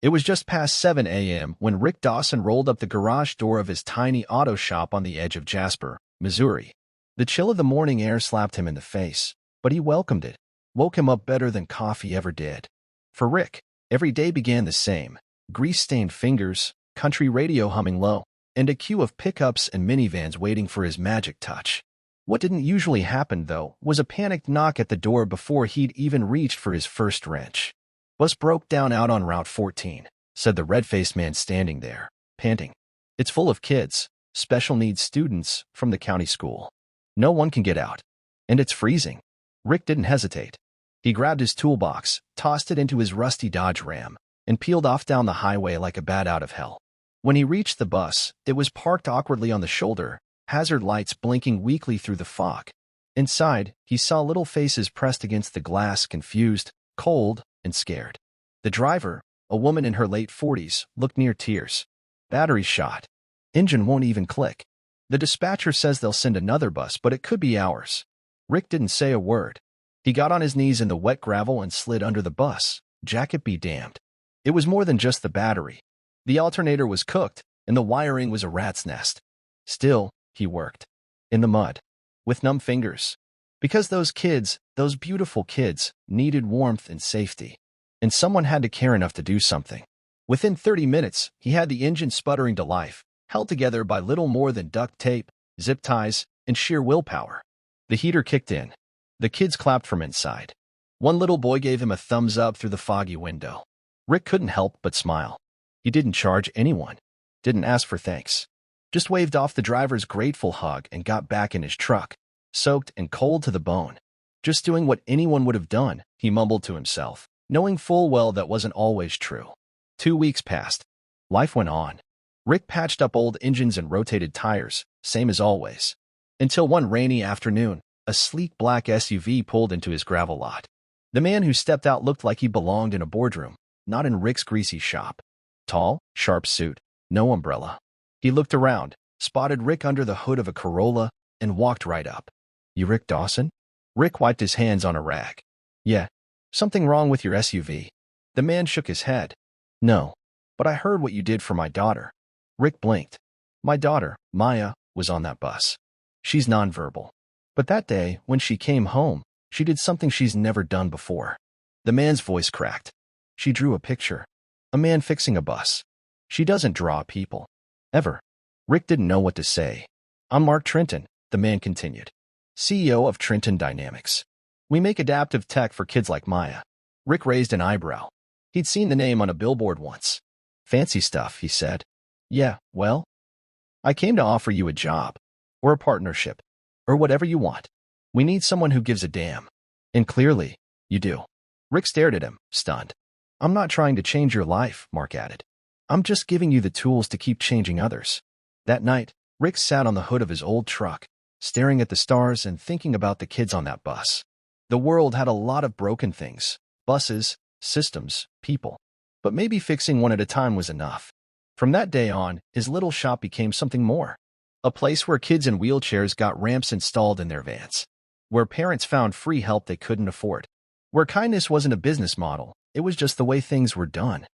It was just past 7 a.m. when Rick Dawson rolled up the garage door of his tiny auto shop on the edge of Jasper, Missouri. The chill of the morning air slapped him in the face, but he welcomed it, woke him up better than coffee ever did. For Rick, every day began the same: grease-stained fingers, country radio humming low, and a queue of pickups and minivans waiting for his magic touch. What didn't usually happen, though, was a panicked knock at the door before he'd even reached for his first wrench. "Bus broke down out on Route 14, said the red-faced man standing there, panting. "It's full of kids, special needs students from the county school. No one can get out. And it's freezing." Rick didn't hesitate. He grabbed his toolbox, tossed it into his rusty Dodge Ram, and peeled off down the highway like a bat out of hell. When he reached the bus, it was parked awkwardly on the shoulder, hazard lights blinking weakly through the fog. Inside, he saw little faces pressed against the glass, confused, cold, and scared. The driver, a woman in her late 40s, looked near tears. "Battery shot. Engine won't even click. The dispatcher says they'll send another bus, but it could be hours." Rick didn't say a word. He got on his knees in the wet gravel and slid under the bus. Jacket be damned. It was more than just the battery. The alternator was cooked, and the wiring was a rat's nest. Still, he worked. In the mud. With numb fingers. Because those kids, those beautiful kids, needed warmth and safety. And someone had to care enough to do something. Within 30 minutes, he had the engine sputtering to life, held together by little more than duct tape, zip ties, and sheer willpower. The heater kicked in. The kids clapped from inside. One little boy gave him a thumbs up through the foggy window. Rick couldn't help but smile. He didn't charge anyone. Didn't ask for thanks. Just waved off the driver's grateful hug and got back in his truck, soaked and cold to the bone. Just doing what anyone would have done, he mumbled to himself, knowing full well that wasn't always true. 2 weeks passed. Life went on. Rick patched up old engines and rotated tires, same as always. Until one rainy afternoon, a sleek black SUV pulled into his gravel lot. The man who stepped out looked like he belonged in a boardroom, not in Rick's greasy shop. Tall, sharp suit, no umbrella. He looked around, spotted Rick under the hood of a Corolla, and walked right up. "You Rick Dawson?" Rick wiped his hands on a rag. "Yeah. Something wrong with your SUV?" The man shook his head. "No. But I heard what you did for my daughter." Rick blinked. "My daughter, Maya, was on that bus. She's nonverbal. But that day, when she came home, she did something she's never done before." The man's voice cracked. "She drew a picture. A man fixing a bus. She doesn't draw people. Ever." Rick didn't know what to say. "I'm Mark Trenton," the man continued. "CEO of Trenton Dynamics. We make adaptive tech for kids like Maya." Rick raised an eyebrow. He'd seen the name on a billboard once. "Fancy stuff," he said. "Yeah, well, I came to offer you a job. Or a partnership. Or whatever you want. We need someone who gives a damn. And clearly, you do." Rick stared at him, stunned. "I'm not trying to change your life," Mark added. "I'm just giving you the tools to keep changing others." That night, Rick sat on the hood of his old truck, staring at the stars and thinking about the kids on that bus. The world had a lot of broken things: buses, systems, people. But maybe fixing one at a time was enough. From that day on, his little shop became something more. A place where kids in wheelchairs got ramps installed in their vans. Where parents found free help they couldn't afford. Where kindness wasn't a business model, it was just the way things were done.